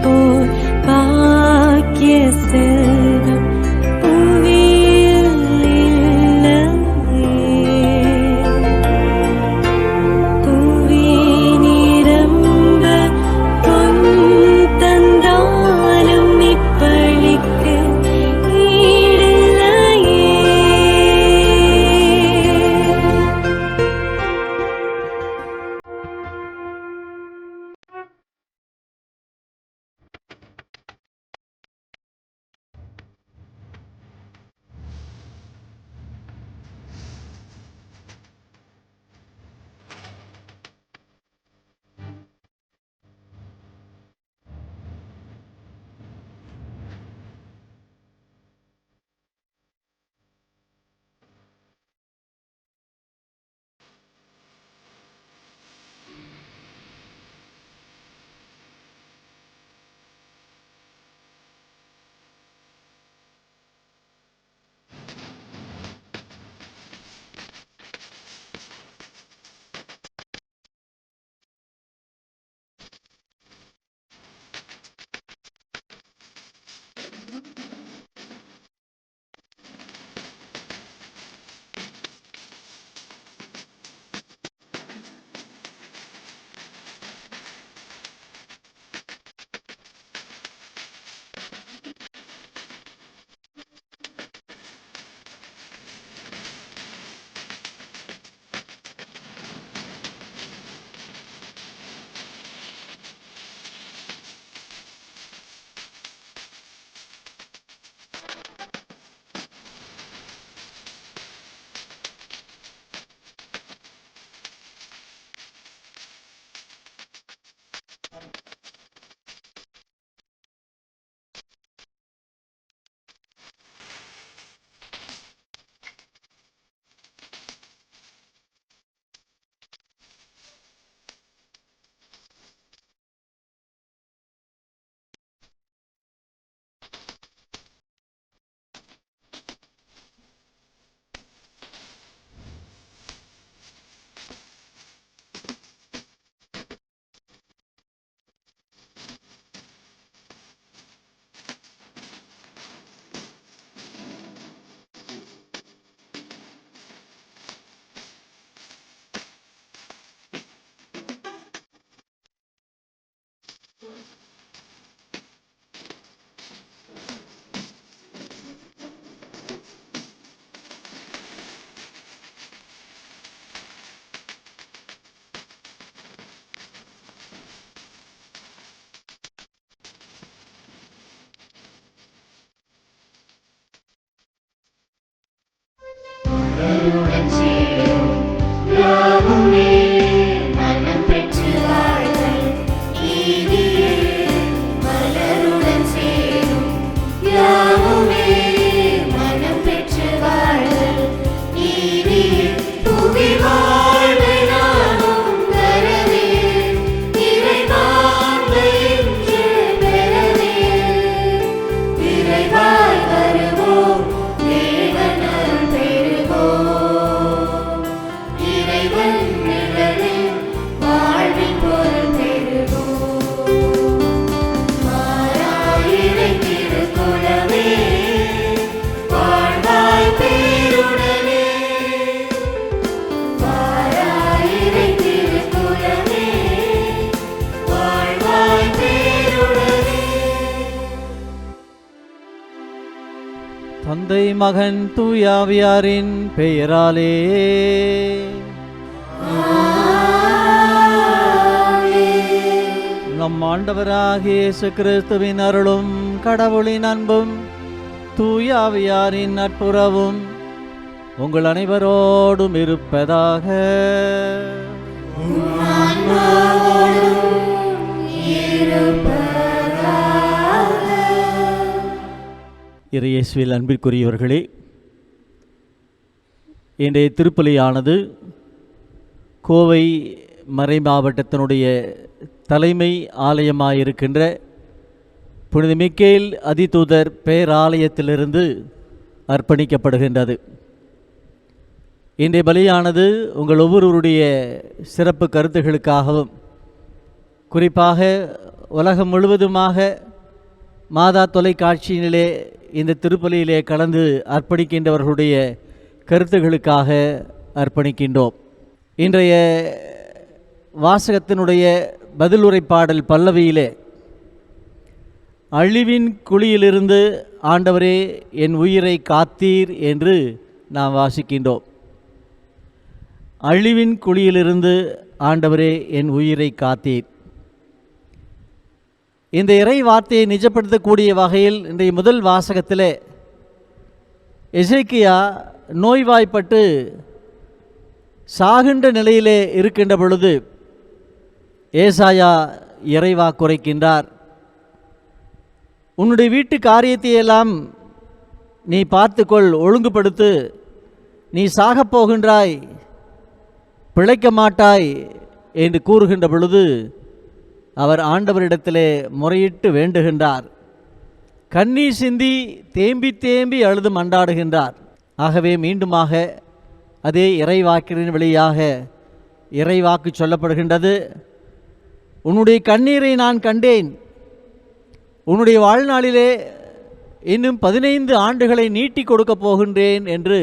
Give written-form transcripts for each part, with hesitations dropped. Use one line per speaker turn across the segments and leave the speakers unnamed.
போர் பாக்கிய செல்வம் புவியில் இல்லையே. புவி நிரம்ப பொன் தந்தாலும் இப்பழிக்கு ஈடில்லையே.
தந்தை மகன் தூயாவியாரின் பெயராலே நம் ஆண்டவராகிய இயேசு கிறிஸ்துவின் அருளும் கடவுளின் அன்பும் தூயாவியாரின் நட்புறவும் உங்கள் அனைவரோடும் இருப்பதாக. இறையேசுவில் அன்பிற்குரியவர்களே, இன்றைய திருப்பலியானது கோவை மறை மாவட்டத்தினுடைய தலைமை ஆலயமாயிருக்கின்ற புனித மிக்கேல் அதிதூதர் பேராலயத்திலிருந்து அர்ப்பணிக்கப்படுகின்றது. இன்றைய பலியானது உங்கள் ஒவ்வொருவருடைய சிறப்பு கருத்துகளுக்காகவும் குறிப்பாக உலகம் முழுவதுமாக மாதா தொலைக்காட்சியினிலே இந்த திருப்பலியிலே கலந்து அர்ப்பணிக்கின்றவர்களுடைய கருத்துகளுக்காக அர்ப்பணிக்கின்றோம். இன்றைய வாசகத்தினுடைய பதிலுரை பாடல் பல்லவியிலே அழிவின் குழியிலிருந்து ஆண்டவரே என் உயிரை காத்தீர் என்று நாம் வாசிக்கின்றோம். அழிவின் குழியிலிருந்து ஆண்டவரே என் உயிரை காத்தீர். இந்த இறை வார்த்தையை நிஜப்படுத்தக்கூடிய வகையில் இன்றைய முதல் வாசகத்திலே எசேக்கியா நோய்வாய்ப்பட்டு சாகின்ற நிலையிலே இருக்கின்ற பொழுது ஏசாயா இறைவாக்குரைக்கின்றார். உன்னுடைய வீட்டு காரியத்தையெல்லாம் நீ பார்த்துக்கொள், ஒழுங்குபடுத்து, நீ சாகப் போகின்றாய், பிழைக்க மாட்டாய் என்று கூறுகின்ற பொழுது அவர் ஆண்டவரிடத்திலே முறையிட்டு வேண்டுகின்றார். கண்ணீர் சிந்தி தேம்பி தேம்பி அழுது மன்றாடுகின்றார். ஆகவே மீண்டுமாக அதே இறைவாக்கின் வழியாக இறைவாக்கு சொல்லப்படுகின்றது. உன்னுடைய கண்ணீரை நான் கண்டேன், உன்னுடைய வாழ்நாளிலே இன்னும் 15 ஆண்டுகளை நீட்டி கொடுக்கப் போகின்றேன் என்று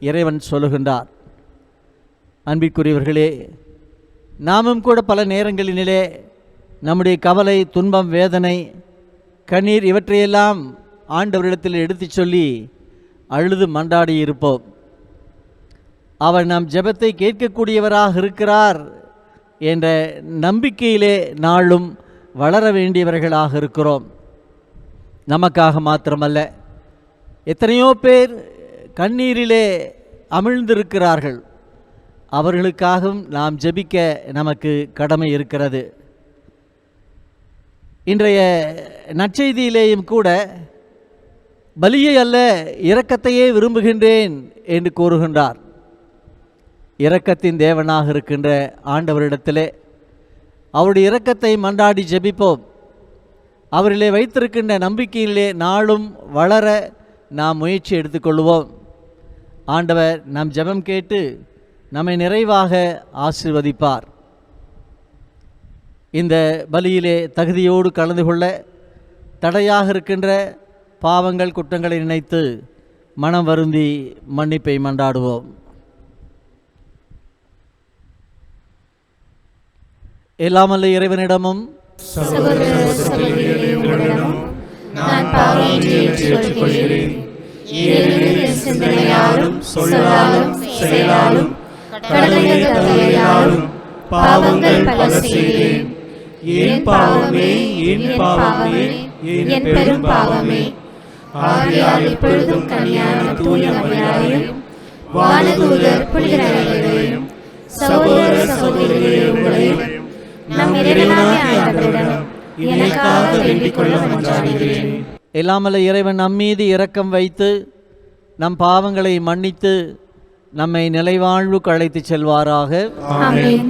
இறைவன் சொல்லுகின்றார். அன்பிற்குரியவர்களே, நாமும் கூட பல நேரங்களிலே நம்முடைய கவலை, துன்பம், வேதனை, கண்ணீர் இவற்றையெல்லாம் ஆண்டவரிடத்தில் எடுத்துச் சொல்லி அழுது மன்றாடி இருப்போம். அவர் நம் ஜெபத்தை கேட்கக்கூடியவராக இருக்கிறார் என்ற நம்பிக்கையிலே நாளும் வளர வேண்டியவர்களாக இருக்கிறோம். நமக்காக மாத்திரமல்ல, எத்தனையோ பேர் கண்ணீரிலே அமிழ்ந்திருக்கிறார்கள். அவர்களுக்காகவும் நாம் ஜெபிக்க நமக்கு கடமை இருக்கிறது. இன்றைய நற்செய்தியிலேயும் கூட பலியை அல்ல இரக்கத்தையே விரும்புகின்றேன் என்று கூறுகின்றார். இரக்கத்தின் தேவனாக இருக்கின்ற ஆண்டவரிடத்திலே அவருடைய இரக்கத்தை மன்றாடி ஜெபிப்போம். அவரிலே வைத்திருக்கின்ற நம்பிக்கையிலே நாளும் வளர நாம் முயற்சி எடுத்துக்கொள்வோம். ஆண்டவர் நம் ஜெபம் கேட்டு நம்மை நிறைவாக ஆசீர்வதிப்பார். இந்த பலியிலே தகுதியோடு கலந்து கொள்ள தடையாக இருக்கின்ற பாவங்கள், குற்றங்களை நினைத்து மனம் வருந்தி மன்னிப்பை மன்றாடுவோம். எல்லாமல்ல இறைவனிடமும்
நான் பாவியேன் என்று ஏற்றுக்கொள்கிறேன். ஏனெனில் சிந்தனையாலும் சொல்லாலும் செயலாலும் கடமைகள் தவறினாலும் பாவங்கள் பல செய்தேன். என் பாவமே, என் பாவமே, என் பெரும் பாவமே. ஆகையால் இப்பொழுதும் கன்னியான தூய மரியாதையும் வானதூதர் புனிதரையும் சகோதர சகோதரிகளே உங்களையும் நம் இறைவனாகிய ஆண்டவரிடம் எனக்காக வேண்டிக் கொள்ள மன்றாடுகிறேன்.
எல்லாமல்ல இறைவன் நம்மீது இரக்கம் வைத்து நம் பாவங்களை மன்னித்து நம்மை நிலைவாழ்வுக்கு அழைத்துச் செல்வாராக.
ஆமென்.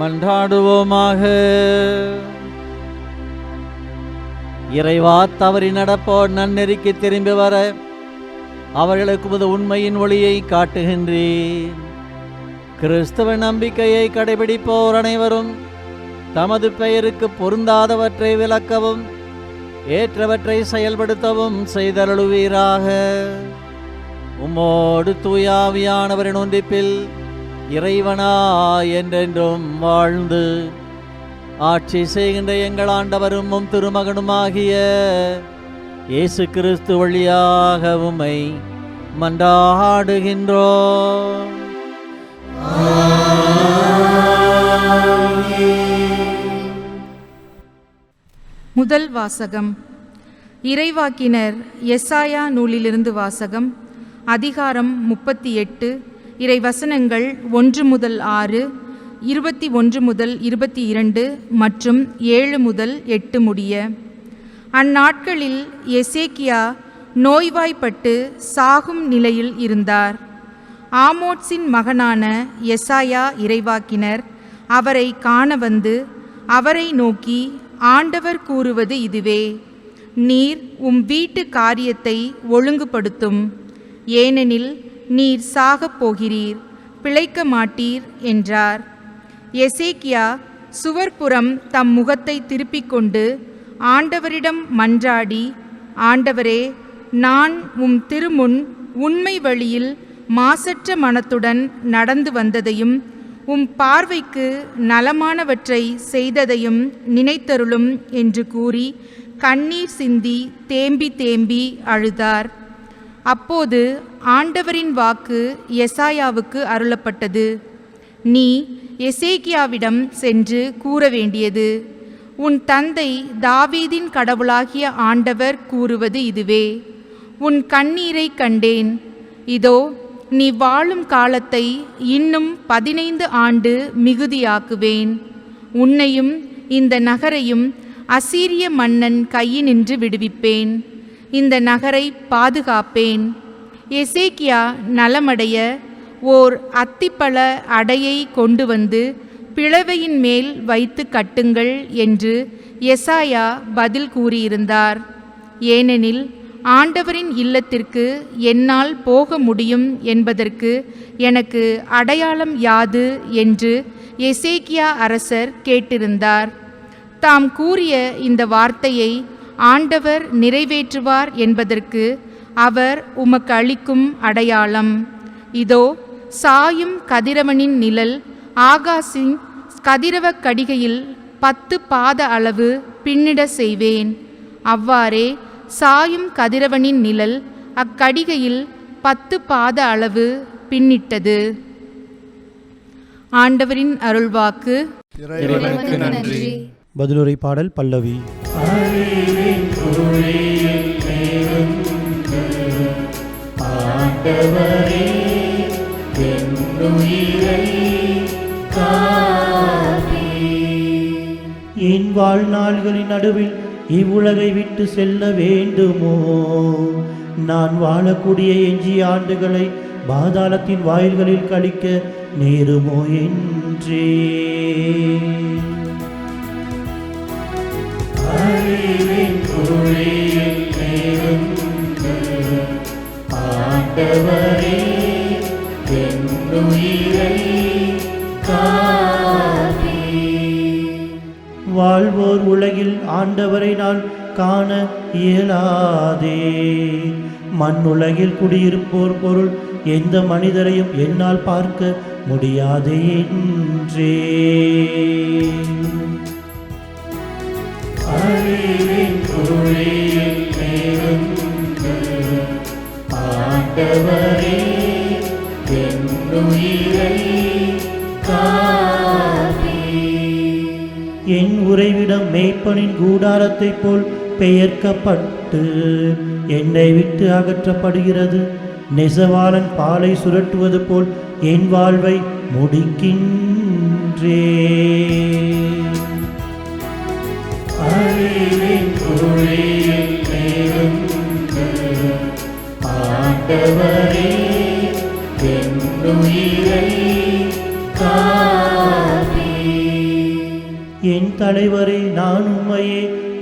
மன்றாடுவோமாக. இறைவா, தவறி நடப்போர் நன்னெறிக்கு திரும்பி வர அவர்களுக்கு உமது உண்மையின் ஒளியை காட்டுகின்றேன். கிறிஸ்தவ நம்பிக்கையை கடைபிடிப்போர் அனைவரும் தமது பெயருக்கு பொருந்தாதவற்றை விலக்கவும் ஏற்றவற்றை செயல்படுத்தவும் செய்தருளுவீராக. உம்மோடு தூயாவியானவரின் ஒன்றிப்பில் இறைவனா என்றென்றும் வாழ்ந்து ஆட்சி செய்கின்ற எங்கள் ஆண்டவரும் உம் திருமகனுமாகிய இயேசு கிறிஸ்து வழியாக உம்மை மன்றாடுகின்றோம்.
முதல் வாசகம். இறைவாக்கினர் எசாயா நூலிலிருந்து வாசகம். அதிகாரம் 38, இறைவசனங்கள் 1 முதல் 6, 21 முதல் 22 மற்றும் 7 முதல் 8 முடிய. அந்நாட்களில் எசேக்கியா நோய்வாய்ப்பட்டு சாகும் நிலையில் இருந்தார். ஆமோத்சின் மகனான எசாயா இறைவாக்கினர் அவரை காண வந்து அவரை நோக்கி, ஆண்டவர் கூறுவது இதுவே: நீர் உம் வீட்டு காரியத்தை ஒழுங்குபடுத்தும், ஏனெனில் நீர் சாகப் போகிறீர், பிழைக்க மாட்டீர் என்றார். எசேக்கியா சுவர்புறம் தம் முகத்தை திருப்பிக் கொண்டு ஆண்டவரிடம் மன்றாடி, ஆண்டவரே, நான் உம் திருமுன் உண்மை வழியில் மாசற்ற மனத்துடன் நடந்து வந்ததையும் உம் பார்வைக்கு நலமானவற்றை செய்ததையும் நினைத்தருளும் என்று கூறி கண்ணீர் சிந்தி தேம்பி தேம்பி அழுதார். அப்போது ஆண்டவரின் வாக்கு எசாயாவுக்கு அருளப்பட்டது. நீ எசேக்கியாவிடம் சென்று கூற வேண்டியது: உன் தந்தை தாவீதின் கடவுளாகிய ஆண்டவர் கூறுவது இதுவே: உன் கண்ணீரை கண்டேன். இதோ, நீ வாழும் காலத்தை இன்னும் 15 ஆண்டு மிகுதியாக்குவேன். உன்னையும் இந்த நகரையும் அசீரிய மன்னன் கையினின்று விடுவிப்பேன். இந்த நகரை பாதுகாப்பேன். எசேக்கியா நலமடைய ஓர் அத்திப்பழ அடையை கொண்டு வந்து பிளவையின் மேல் வைத்து கட்டுங்கள் என்று எசாயா பதில் கூறியிருந்தார். ஏனெனில் ஆண்டவரின் இல்லத்திற்கு என்னால் போக முடியும் என்பதற்கு எனக்கு அடையாளம் யாது என்று எசேக்கியா அரசர் கேட்டிருந்தார். தாம் கூறிய இந்த வார்த்தையை ஆண்டவர் நிறைவேற்றுவார் என்பதற்கு அவர் உமக்கு அளிக்கும் அடையாளம்: இதோ, சாயும் கதிரவனின் நிழல் ஆகாசின் கதிரவக் கடிகையில் 10 பாத அளவு பின்னிட செய்வேன். அவ்வாறே சாயும் கதிரவனின் நிழல் அக்கடிகையில் 10 பாத அளவு பின்னிட்டது. ஆண்டவரின் அருள்வாக்கு.
இறைவனுக்கு நன்றி.
பதிலுரை பாடல் பல்லவி. என் வாழ்நாள்களின் நடுவில் இவ்வுலகை விட்டு செல்ல வேண்டுமோ? நான் வாழக்கூடிய எஞ்சிய ஆண்டுகளை பாதாளத்தின் வாயில்களில் கழிக்க நேருமோ என்றே. ஆண்டவரே, வாழ்வோர் உலகில் ஆண்டவரை நான் காண இயலாதே. மண்ணுலகில் குடியிருப்போர் பொருள் எந்த மனிதரையும் என்னால் பார்க்க முடியாதே என்றே. ஆண்டவரே, என் உறைவிடம் மேய்ப்பனின் கூடாரத்தைப் போல் பெயர்க்கப்பட்டு என்னை விட்டு அகற்றப்படுகிறது. நெசவாளன் பாலை சுரட்டுவது போல் என் வாழ்வை முடிக்கின்றே. ஆண்டவரே, என் தலைவரே, நான் உம்மையே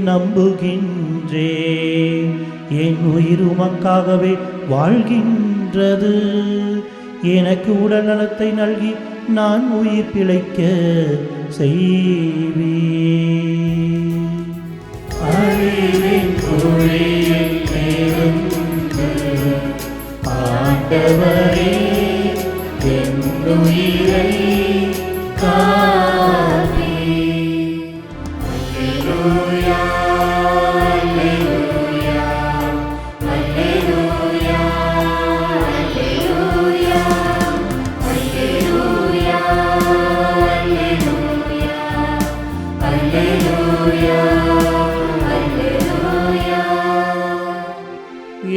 நம்புகின்றேன். என் உயிர் உமக்காகவே வாழ்கின்றது. எனக்கு உடல் நலத்தை நல்கி நான் உயிர் பிழைக்க செய்வேன். ஆண்டவரே, என் உயிரை காப்பீர்.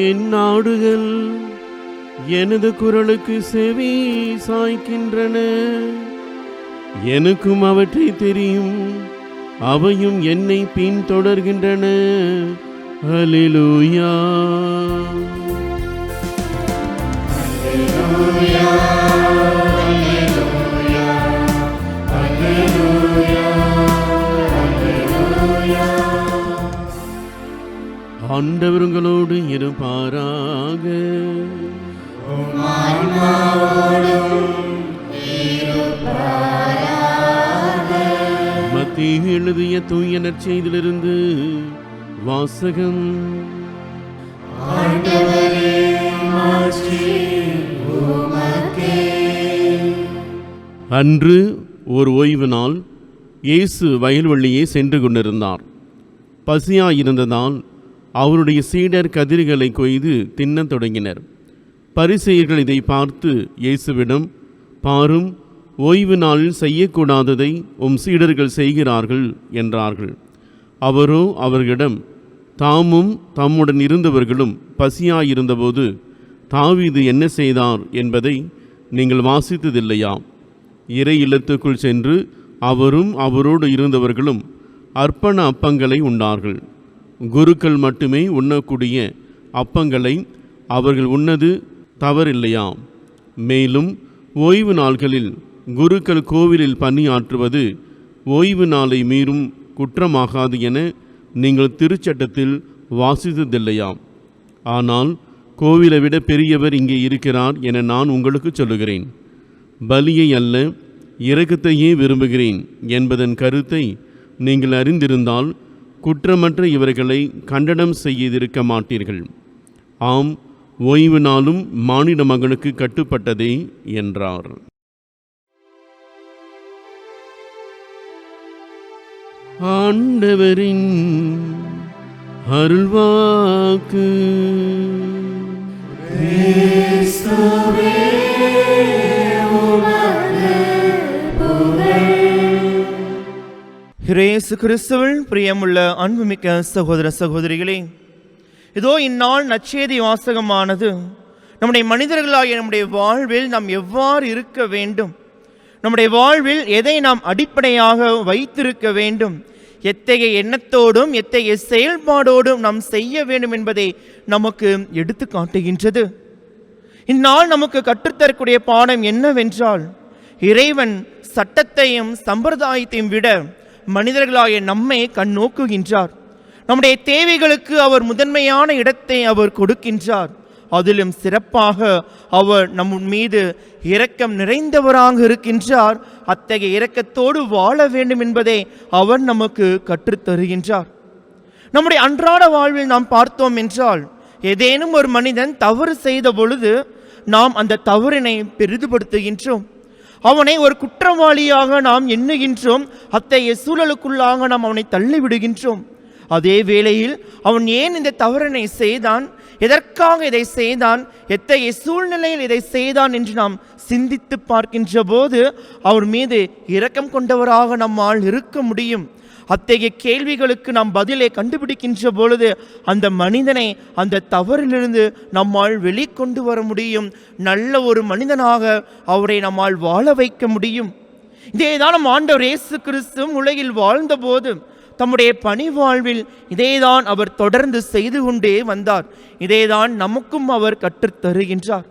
என் நாடுகள் எனது குரலுக்கு செவி சாய்க்கின்றன. எனக்கும் அவற்றை தெரியும், அவையும் என்னை பின்தொடர்கின்றன. அல்லேலூயா. ஆண்டவர் உங்களோடு இருப்பாராக. மத்தேயு எழுதிய தூய நற்செய்தியிலிருந்து வாசகம். அன்று ஒரு ஓய்வு நாள், இயேசு வயல்வெளியே சென்று கொண்டிருந்தார். பசியாயிருந்ததால் அவருடைய சீடர் கதிர்களை கொய்து தின்னத் தொடங்கினர். பரிசேயர்கள் இதை பார்த்து இயேசுவிடம், பாரும், ஓய்வு நாளில் செய்யக்கூடாததை சீடர்கள் செய்கிறார்கள் என்றார்கள். அவரோ அவர்களிடம், தாமும் தம்முடன் இருந்தவர்களும் பசியாயிருந்தபோது தாவீது என்ன செய்தார் என்பதை நீங்கள் வாசித்ததில்லையா? இறை இல்லத்துக்குள் சென்று அவரும் அவரோடு இருந்தவர்களும் அர்ப்பண அப்பங்களை உண்டார்கள். குருக்கள் மட்டுமே உண்ணக்கூடிய அப்பங்களை அவர்கள் உண்ணது தவறில்லையா? மேலும் ஓய்வு நாள்களில் குருக்கள் கோவிலில் பணியாற்றுவது ஓய்வு நாளை மீறும் குற்றமாகாது என நீங்கள் திருச்சட்டத்தில் வாசித்ததில்லையா? ஆனால் கோவிலை விட பெரியவர் இங்கே இருக்கிறார் என நான் உங்களுக்கு சொல்லுகிறேன். பலியை அல்ல, இரக்கத்தையே விரும்புகிறேன் என்பதன் கருத்தை நீங்கள் அறிந்திருந்தால் குற்றமற்ற இவர்களை கண்டனம் செய்திருக்க மாட்டீர்கள். ஆம், ஓய்வு நாளும் மானிட மகனுக்கு கட்டுப்பட்டதே என்றார். ஆண்டவரின் அருள்வாக்கு.
இயேசு கிறிஸ்துவில் பிரியமுள்ள அன்புமிக்க சகோதர சகோதரிகளே, இதோ இந்நாள் நற்செய்தி வாசகமானது நம்முடைய மனிதர்களாகிய நம்முடைய வாழ்வில் நாம் எவ்வாறு இருக்க வேண்டும், நம்முடைய வாழ்வில் எதை நாம் அடிப்படையாக வைத்திருக்க வேண்டும், எத்தகைய எண்ணத்தோடும் எத்தகைய செயல்பாடோடும் நாம் செய்ய வேண்டும் என்பதை நமக்கு எடுத்து காட்டுகின்றது. இந்நாள் நமக்கு கற்றுத்தரக்கூடிய பாடம் என்னவென்றால், இறைவன் சட்டத்தையும் சம்பிரதாயத்தையும் விட மனிதர்களாகிய நம்மை கண்ணோக்குகின்றார். நம்முடைய தேவைகளுக்கு அவர் முதன்மையான இடத்தை அவர் கொடுக்கின்றார். அதிலும் சிறப்பாக அவர் நம் மீது இரக்கம் நிறைந்தவராக இருக்கின்றார். அத்தகைய இரக்கத்தோடு வாழ வேண்டும் என்பதை அவர் நமக்கு கற்றுத்தருகின்றார். நம்முடைய அன்றாட வாழ்வில் நாம் பார்த்தோம் என்றால், ஏதேனும் ஒரு மனிதன் தவறு செய்த பொழுது நாம் அந்த தவறினை பெரிதுபடுத்துகின்றோம். அவனை ஒரு குற்றவாளியாக நாம் எண்ணுகின்றோம். அத்தகைய சூழலுக்குள்ளாக நாம் அவனை தள்ளிவிடுகின்றோம். அதே வேளையில் அவன் ஏன் இந்த தவறினை செய்தான், எதற்காக இதை செய்தான், எத்தகைய சூழ்நிலையில் இதை செய்தான் என்று நாம் சிந்தித்து பார்க்கின்ற போது அவர் மீது இரக்கம் கொண்டவராக நம்மால் இருக்க முடியும். அத்தகைய கேள்விகளுக்கு நாம் பதிலை கண்டுபிடிக்கின்ற பொழுது அந்த மனிதனை அந்த தவறிலிருந்து நம்மால் வெளிக்கொண்டு வர முடியும். நல்ல ஒரு மனிதனாக அவரை நம்மால் வாழ வைக்க முடியும். இதேதான் நம் ஆண்டவர் இயேசு கிறிஸ்து உலகில் வாழ்ந்தபோது தம்முடைய பணி வாழ்வில் இதேதான் அவர் தொடர்ந்து செய்து கொண்டே வந்தார். இதேதான் நமக்கும் அவர் கற்றுத்தருகின்றார்.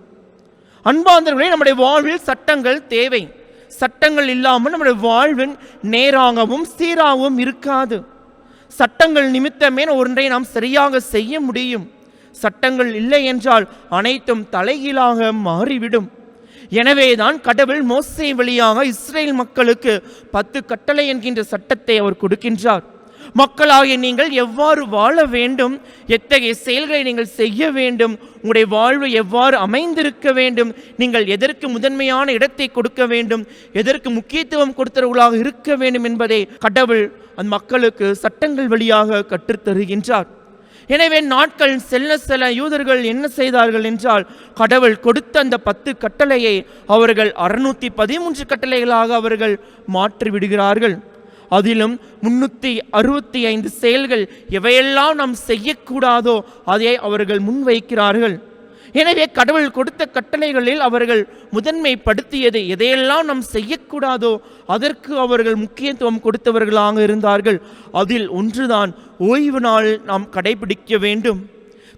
அன்பார்ந்தவர்களே, நம்முடைய வாழ்வில் சட்டங்கள் தேவை. சட்டங்கள் இல்லாமல் நம்முடைய வாழ்வின் நேராகவும் சீராகவும் இருக்காது. சட்டங்கள் நிமித்தமே ஒன்றை நாம் சரியாக செய்ய முடியும். சட்டங்கள் இல்லை என்றால் அனைத்தும் தலைகீழாக மாறிவிடும். எனவேதான் கடவுள் மோசே வழியாக இஸ்ரேல் மக்களுக்கு 10 கட்டளை என்கின்ற சட்டத்தை அவர் கொடுக்கின்றார். மக்களாகிய நீங்கள் எவ்வாறு வாழ வேண்டும், எத்தகைய செயல்களை நீங்கள் செய்ய வேண்டும், உங்களுடைய வாழ்வு எவ்வாறு அமைந்திருக்க வேண்டும், நீங்கள் எதற்கு முதன்மையான இடத்தை கொடுக்க வேண்டும், எதற்கு முக்கியத்துவம் கொடுத்தவர்களாக இருக்க வேண்டும் என்பதை கடவுள் அந்த மக்களுக்கு சட்டங்கள் வழியாக கற்றுத்தருகின்றார். எனவே நாட்கள் செல்ல செல்ல யூதர்கள் என்ன செய்தார்கள் என்றால், கடவுள் கொடுத்த அந்த 10 கட்டளையை அவர்கள் 613 கட்டளைகளாக அவர்கள் மாற்றி விடுகிறார்கள். அதிலும் 365 செயல்கள் எவையெல்லாம் நாம் செய்யக்கூடாதோ அதை அவர்கள் முன்வைக்கிறார்கள். எனவே கடவுள் கொடுத்த கட்டளைகளில் அவர்கள் முதன்மைப்படுத்தியது எதையெல்லாம் நாம் செய்யக்கூடாதோ அதற்கு அவர்கள் முக்கியத்துவம் கொடுத்தவர்களாக இருந்தார்கள். அதில் ஒன்றுதான் ஓய்வு நாள் நாம் கடைபிடிக்க வேண்டும்.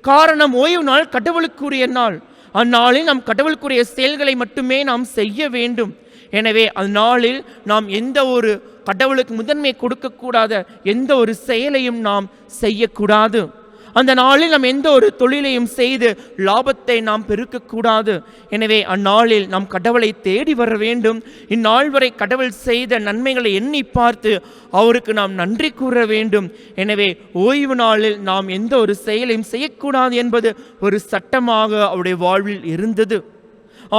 காரணம், ஓய்வு நாள் கடவுளுக்குரிய நாள். அந்நாளில் நாம் கடவுளுக்குரிய செயல்களை மட்டுமே நாம் செய்ய வேண்டும். எனவே அந்நாளில் நாம் எந்த ஒரு கடவுளுக்கு முதன்மை கொடுக்கக்கூடாத எந்த ஒரு செயலையும் நாம் செய்யக்கூடாது. அந்த நாளில் நாம் எந்த ஒரு தொழிலையும் செய்து லாபத்தை நாம் பெருக்கக்கூடாது. எனவே அந்நாளில் நாம் கடவுளை தேடி வர வேண்டும். இந்நாள் வரை கடவுள் செய்த நன்மைகளை எண்ணி பார்த்து அவருக்கு நாம் நன்றி கூற வேண்டும். எனவே ஓய்வு நாளில் நாம் எந்த ஒரு செயலையும் செய்யக்கூடாது என்பது ஒரு சட்டமாக அவருடைய வாழ்வில் இருந்தது.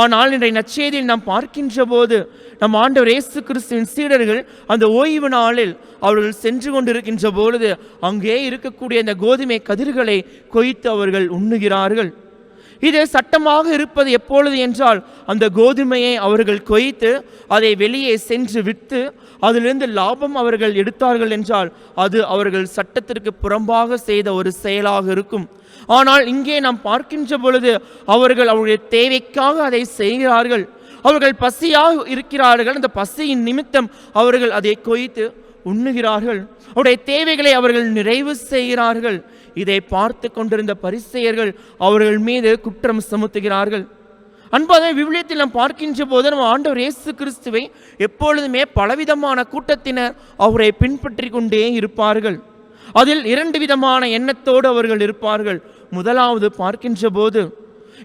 ஆனால் இன்றைய நற்செய்தியில் நாம் பார்க்கின்ற போது நம் ஆண்டவர் இயேசு கிறிஸ்துவின் சீடர்கள் அந்த ஓய்வு நாளில் அவர்கள் சென்று கொண்டிருக்கின்ற பொழுது அங்கே இருக்கக்கூடிய அந்த கோதுமை கதிர்களை கொய்த்து அவர்கள் உண்ணுகிறார்கள். இது சட்டமாக இருப்பது எப்பொழுது என்றால், அந்த கோதுமையை அவர்கள் கொய்த்து அதை வெளியே சென்று விற்று அதிலிருந்து லாபம் அவர்கள் எடுத்தார்கள் என்றால் அது அவர்கள் சட்டத்திற்கு புறம்பாக செய்த ஒரு செயலாக இருக்கும். ஆனால் இங்கே நாம் பார்க்கின்ற பொழுது அவர்கள் அவருடைய தேவைக்காக அதை செய்கிறார்கள். அவர்கள் பசியாக இருக்கிறார்கள். அந்த பசியின் நிமித்தம் அவர்கள் அதை கொய்த்து உண்ணுகிறார்கள். அவருடைய தேவைகளை அவர்கள் நிறைவு செய்கிறார்கள். இதை பார்த்து கொண்டிருந்த பரிசேயர்கள் அவர்கள் மீது குற்றம் சுமத்துகிறார்கள். அன்பான விவிலியத்தில் நாம் பார்க்கின்ற போது நம்ம ஆண்டவர் இயேசு கிறிஸ்துவை எப்பொழுதுமே பலவிதமான கூட்டத்தினர் அவரை பின்பற்றி கொண்டே இருப்பார்கள். அதில் 2 விதமான எண்ணத்தோடு அவர்கள் இருப்பார்கள். முதலாவது பார்க்கின்ற போது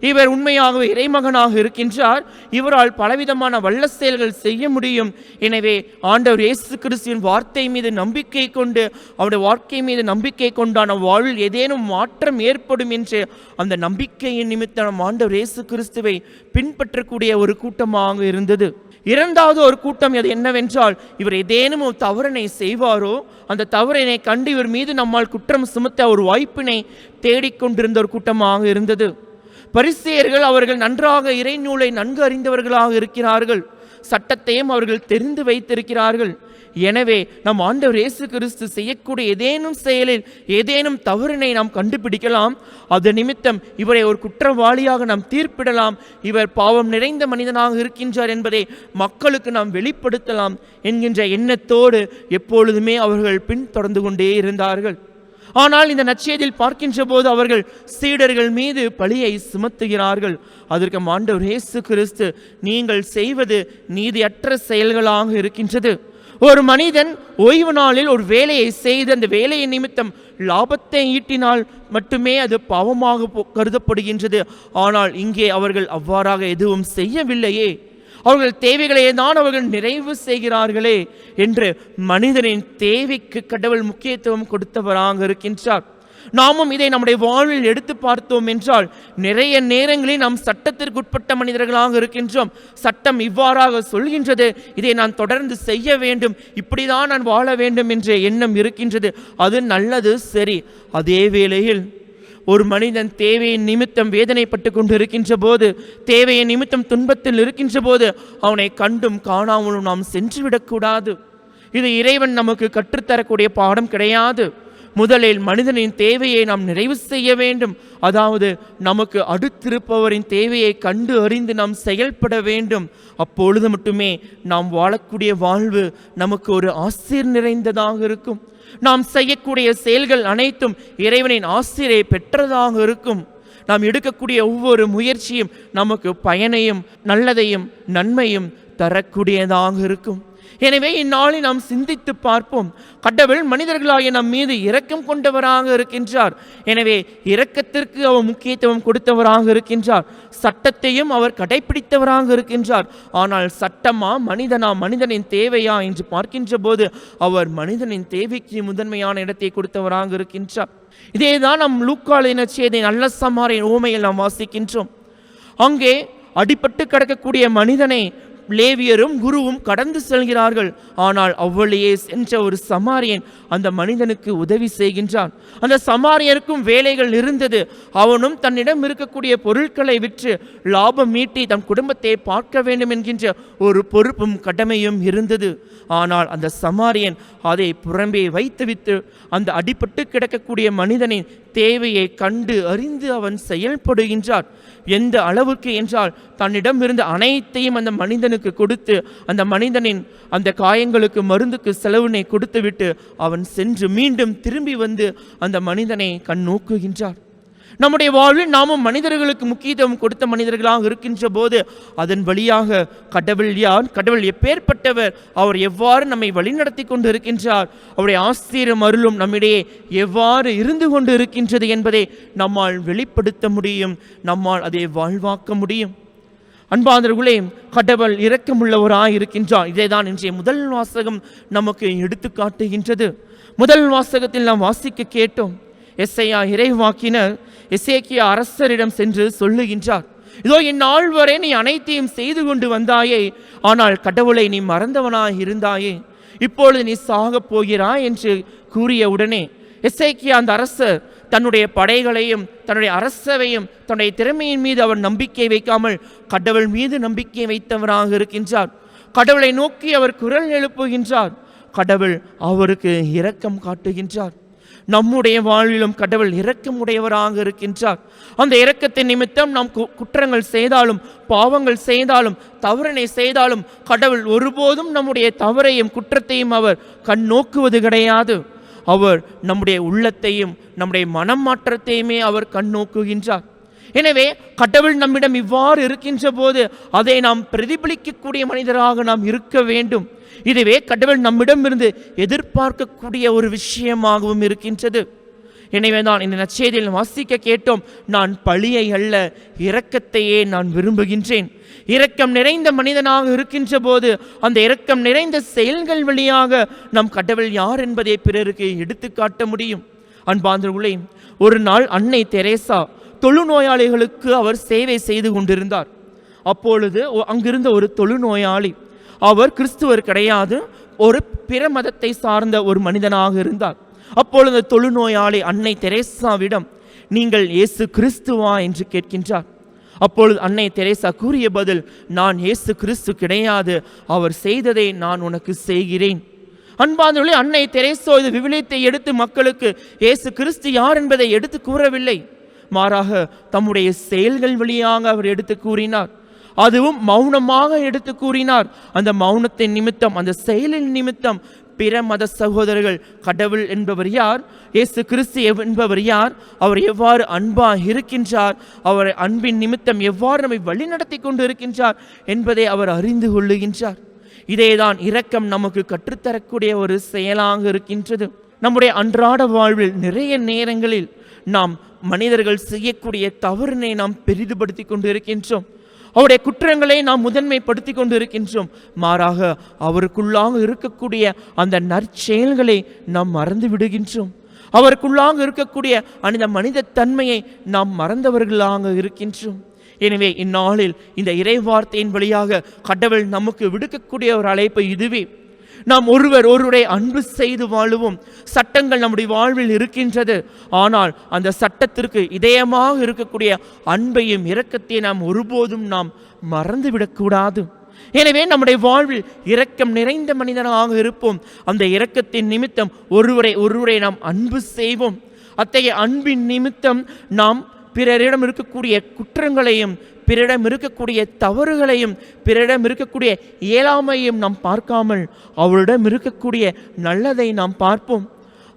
இவர் உண்மையாகவே இறைமகனாக இருக்கின்றார், இவரால் பலவிதமான வல்ல செயல்கள் செய்ய முடியும். எனவே ஆண்டவர் இயேசு கிறிஸ்துவின் வார்த்தை மீது நம்பிக்கை கொண்டு அவருடைய வாழ்க்கை மீது நம்பிக்கை கொண்டான வாழ்வில் ஏதேனும் மாற்றம் ஏற்படும் என்று அந்த நம்பிக்கையின் நிமித்தம் ஆண்டவர் இயேசு கிறிஸ்துவை பின்பற்றக்கூடிய ஒரு கூட்டமாக இருந்தது. இரண்டாவது ஒரு கூட்டம் அது என்னவென்றால், இவர் ஏதேனும் ஒரு தவறினை செய்வாரோ அந்த தவறினை கண்டு இவர் மீது நம்மால் குற்றம் சுமத்த ஒரு வாய்ப்பினை தேடிக்கொண்டிருந்த ஒரு கூட்டமாக இருந்தது. பரிசேயர்கள் அவர்கள் நன்றாக இறைநூலை நன்கு அறிந்தவர்களாக இருக்கிறார்கள். சட்டத்தையும் அவர்கள் தெரிந்து வைத்திருக்கிறார்கள். எனவே நம் ஆண்டவர் இயேசு கிறிஸ்து செய்யக்கூடிய ஏதேனும் செயலில் ஏதேனும் தவறினை நாம் கண்டுபிடிக்கலாம். அது நிமித்தம் இவரை ஒரு குற்றவாளியாக நாம் தீர்ப்பிடலாம். இவர் பாவம் நிறைந்த மனிதனாக இருக்கின்றார் என்பதை மக்களுக்கு நாம் வெளிப்படுத்தலாம் என்கின்ற எண்ணத்தோடு எப்பொழுதுமே அவர்கள் பின்தொடர்ந்து கொண்டே இருந்தார்கள். ஆனால் இந்த நற்செய்தியில் பார்க்கின்ற போது அவர்கள் சீடர்கள் மீது பழியை சுமத்துகிறார்கள். அதற்கு ஆண்டவர் இயேசு கிறிஸ்து, நீங்கள் செய்வது நீதியற்ற செயல்களாக இருக்கின்றது. ஒரு மனிதன் ஓய்வு நாளில் ஒரு வேலையை செய்து அந்த வேலையின் நிமித்தம் லாபத்தை ஈட்டினால் மட்டுமே அது பாவமாக கருதப்படுகின்றது. ஆனால் இங்கே அவர்கள் அவ்வாறாக எதுவும் செய்யவில்லையே, அவர்கள் தேவைகளை தான் அவர்கள் நிறைவு செய்கிறார்களே என்று மனிதனின் தேவைக்கு கடவுள் முக்கியத்துவம் கொடுத்தவராக இருக்கின்றார். நாமும் இதை நம்முடைய வாழ்வில் எடுத்து பார்த்தோம் என்றால் நிறைய நேரங்களில் நாம் சட்டத்திற்கு உட்பட்ட மனிதர்களாக இருக்கின்றோம். சட்டம் இவ்வாறாக சொல்கின்றது, இதை நான் தொடர்ந்து செய்ய வேண்டும், இப்படிதான் நான் வாழ வேண்டும் என்ற எண்ணம் இருக்கின்றது. அது நல்லது, சரி. அதே வேளையில் ஒரு மனிதன் தேவையின் நிமித்தம் வேதனைப்பட்டு கொண்டு இருக்கின்ற போது, தேவையின் நிமித்தம் துன்பத்தில் இருக்கின்ற போது அவனை கண்டும் காணாமலும் நாம் சென்றுவிடக்கூடாது. இது இறைவன் நமக்கு கற்றுத்தரக்கூடிய பாடம் கிடையாது. முதலில் மனிதனின் தேவையை நாம் நிறைவு செய்ய வேண்டும். அதாவது நமக்கு அடுத்திருப்பவரின் தேவையை கண்டு அறிந்து நாம் செயல்பட வேண்டும். அப்பொழுது மட்டுமே நாம் வாழக்கூடிய வாழ்வு நமக்கு ஒரு ஆசீர் நிறைந்ததாக இருக்கும். நாம் செய்யக்கூடிய செயல்கள் அனைத்தும் இறைவனின் ஆசீரை பெற்றதாக இருக்கும். நாம் எடுக்கக்கூடிய ஒவ்வொரு முயற்சியும் நமக்கு பயனையும் நல்லதையும் நன்மையும் தரக்கூடியதாக இருக்கும். எனவே இந்நாளில் நாம் சிந்தித்து பார்ப்போம். கடவுள் மனிதர்களாகிய நம் மீது இரக்கம் கொண்டவராக இருக்கின்றார். எனவே இரக்கத்திற்கு அவர் முக்கியத்துவம் கொடுத்தவராக இருக்கின்றார். சட்டத்தையும் அவர் கடைபிடித்தவராக இருக்கின்றார். ஆனால் சட்டமா மனிதனா, மனிதனின் தேவையா என்று பார்க்கின்ற போது அவர் மனிதனின் தேவைக்கு முதன்மையான இடத்தை கொடுத்தவராக இருக்கின்றார். இதேதான் நம் லூக்கா நற்செய்தி நல்ல சமாரியன் உவமையில் நாம் வாசிக்கின்றோம். அங்கே அடிபட்டு கிடக்கக்கூடிய மனிதனை லேவியரும் குருவும் கடந்து செல்கிறார்கள். ஆனால் அவ்வழியே சென்ற ஒரு சமாரியன் அந்த மனிதனுக்கு உதவி செய்கின்றான். அந்த சமாரியருக்கும் வேலைகள் இருந்தது. அவனும் தன்னிடம் இருக்கக்கூடிய பொருட்களை விற்று லாபம் ஈட்டி தன் குடும்பத்தை பார்க்க வேண்டும் என்கின்ற ஒரு பொறுப்பும் கடமையும் இருந்தது. ஆனால் அந்த சமாரியன் அதை புறம்பே வைத்துவிட்டு அந்த அடிபட்டு கிடக்கக்கூடிய மனிதனின் தேவையை கண்டு அறிந்து அவன் செயல்படுகின்றான். எந்த அளவுக்கு என்றால் தன்னிடம் இருந்த அனைத்தையும் அந்த மனிதனுக்கு கொடுத்து அந்த மனிதனின் அந்த காயங்களுக்கு மருந்துக்கு செலவினை கொடுத்துவிட்டு அவன் சென்று மீண்டும் திரும்பி வந்து அந்த மனிதனை கண்ணோக்குகின்றார். நம்முடைய வாழ்வில் நாமும் மனிதர்களுக்கு முக்கியத்துவம் கொடுத்த மனிதர்களாக இருக்கின்ற போது அதன் வழியாக கடவுள் யார், கடவுள் எப்பேற்பட்டவர், அவர் எவ்வாறு நம்மை வழிநடத்தி கொண்டு இருக்கின்றார், அவருடைய ஆசீரும் அருளும் நம்மிடையே எவ்வாறு இருந்து கொண்டு இருக்கின்றது என்பதை நம்மால் வெளிப்படுத்த முடியும், நம்மால் அதை வாழ்வாக்க முடியும். அன்பார்ந்தவர்களே, கடவுள் இரக்கமுள்ளவராய் இருக்கின்றார். இதைதான் இன்றைய முதல் வாசகம் நமக்கு எடுத்து காட்டுகின்றது. முதல் வாசகத்தில் நாம் வாசிக்க கேட்டோம். எசேயா இறைவாக்கினர் எசேக்கியா அரசரிடம் சென்று சொல்லுகின்றார், இதோ இந்நாள் வரை நீ அனைத்தையும் செய்து கொண்டு வந்தாயே, ஆனால் கடவுளை நீ மறந்தவனாய் இருந்தாயே, இப்பொழுது நீ சாகப் போகிறாய் என்று கூறிய உடனே எசேக்கியா அந்த அரசர் தன்னுடைய படைகளையும் தன்னுடைய அரசவையும் தன்னுடைய திறமையின் மீது அவர் நம்பிக்கை வைக்காமல் கடவுள் மீது நம்பிக்கை வைத்தவராக இருக்கின்றார். கடவுளை நோக்கி அவர் குரல் எழுப்புகின்றார். கடவுள் அவருக்கு இரக்கம் காட்டுகின்றார். நம்முடைய வாழ்விலும் கடவுள் இரக்கமுடையவராக இருக்கின்றார். அந்த இரக்கத்தின் நிமித்தம் நாம் குற்றங்கள் செய்தாலும் பாவங்கள் செய்தாலும் தவறினை செய்தாலும் கடவுள் ஒருபோதும் நம்முடைய தவறையும் குற்றத்தையும் அவர் கண் நோக்குவது கிடையாது. அவர் நம்முடைய உள்ளத்தையும் நம்முடைய மனம் மாற்றத்தையுமே அவர் கண் நோக்குகின்றார். எனவே கடவுள் நம்மிடம் இவ்வாறு இருக்கின்ற போது அதை நாம் பிரதிபலிக்கக்கூடிய மனிதராக நாம் இருக்க வேண்டும். இதுவே கடவுள் நம்மிடமிருந்து எதிர்பார்க்கக்கூடிய ஒரு விஷயமாகவும் இருக்கின்றது. எனவே தான் இந்த நற்செய்தியில் வாசிக்க கேட்டோம், நான் பழியை அல்ல இரக்கத்தையே நான் விரும்புகின்றேன். இரக்கம் நிறைந்த மனிதனாக இருக்கின்ற போது அந்த இரக்கம் நிறைந்த செயல்கள் வழியாக நம் கடவுள் யார் என்பதை பிறருக்கு எடுத்து காட்ட முடியும். அன்பார்ந்தவர்களே, ஒரு நாள் அன்னை தெரேசா தொழுநோயாளிகளுக்கு அவர் சேவை செய்து கொண்டிருந்தார். அப்பொழுது அங்கிருந்த ஒரு தொழுநோயாளி, அவர் கிறிஸ்துவர் கிடையாது, ஒரு பிற மதத்தை சார்ந்த ஒரு மனிதனாக இருந்தார். அப்பொழுது தொழுநோயாளி அன்னை தெரேசாவிடம், நீங்கள் இயேசு கிறிஸ்துவா என்று கேட்கின்றார். அப்பொழுது அன்னை தெரேசா கூறிய பதில், நான் இயேசு கிறிஸ்து கிடையாது, அவர் செய்ததை நான் உனக்கு செய்கிறேன். அன்பார்ந்தவர்களே, அன்னை தெரேசா இது விவிலியத்தை எடுத்து மக்களுக்கு இயேசு கிறிஸ்து யார் என்பதை எடுத்து கூறவில்லை, மாறாக தம்முடைய செயல்கள் வழியாக அவர் எடுத்து கூறினார். அதுவும் மௌனமாக எடுத்து கூறினார். அந்த மௌனத்தின் நிமித்தம், அந்த செயலின் நிமித்தம் பிற மத சகோதரர்கள் கடவுள் என்பவர் யார், இயேசு கிறிஸ்து என்பவர் யார், அவர் எவ்வாறு அன்பாக இருக்கின்றார், அவர் அன்பின் நிமித்தம் எவ்வாறு நம்மை வழிநடத்தி கொண்டு இருக்கின்றார் என்பதை அவர் அறிந்து கொள்ளுகின்றார். இதேதான் இரக்கம் நமக்கு கற்றுத்தரக்கூடிய ஒரு செயலாக இருக்கின்றது. நம்முடைய அன்றாட வாழ்வில் நிறைய நேரங்களில் நாம் மனிதர்கள் செய்யக்கூடிய தவறினை நாம் பெரிதுபடுத்தி கொண்டு இருக்கின்றோம். அவருடைய குற்றங்களை நாம் முதன்மைப்படுத்தி கொண்டு இருக்கின்றோம். மாறாக அவருக்குள்ளாக இருக்கக்கூடிய அந்த நற்செயல்களை நாம் மறந்து விடுகின்றோம். அவருக்குள்ளாக இருக்கக்கூடிய அந்த மனித தன்மையை நாம் மறந்தவர்களாக இருக்கின்றோம். எனவே இந்நாளில் இந்த இறைவார்த்தையின் வழியாக கடவுள் நமக்கு விடுக்கக்கூடிய ஒரு அழைப்பு இதுவே. நாம் ஒருவருடைய அன்பு செய்து வாழுவோம். சட்டங்கள் நம்முடைய வாழ்வில் இருக்கின்றது, ஆனால் அந்த சட்டத்திற்கு இதயமாக இருக்கக்கூடிய அன்பையும் இரக்கத்தையும் நாம் ஒருபோதும் நாம் மறந்துவிடக்கூடாது. எனவே நம்முடைய வாழ்வில் இரக்கம் நிறைந்த மனிதனாக இருப்போம். அந்த இரக்கத்தின் நிமித்தம் ஒருவரை நாம் அன்பு செய்வோம். அத்தகைய அன்பின் நிமித்தம் நாம் பிறரிடம் இருக்கக்கூடிய குற்றங்களையும் பிறரிடம் இருக்கக்கூடிய தவறுகளையும் பிறரிடம் இருக்கக்கூடிய இயலாமையும் நாம் பார்க்காமல் அவரிடம் இருக்கக்கூடிய நல்லதை நாம் பார்ப்போம்.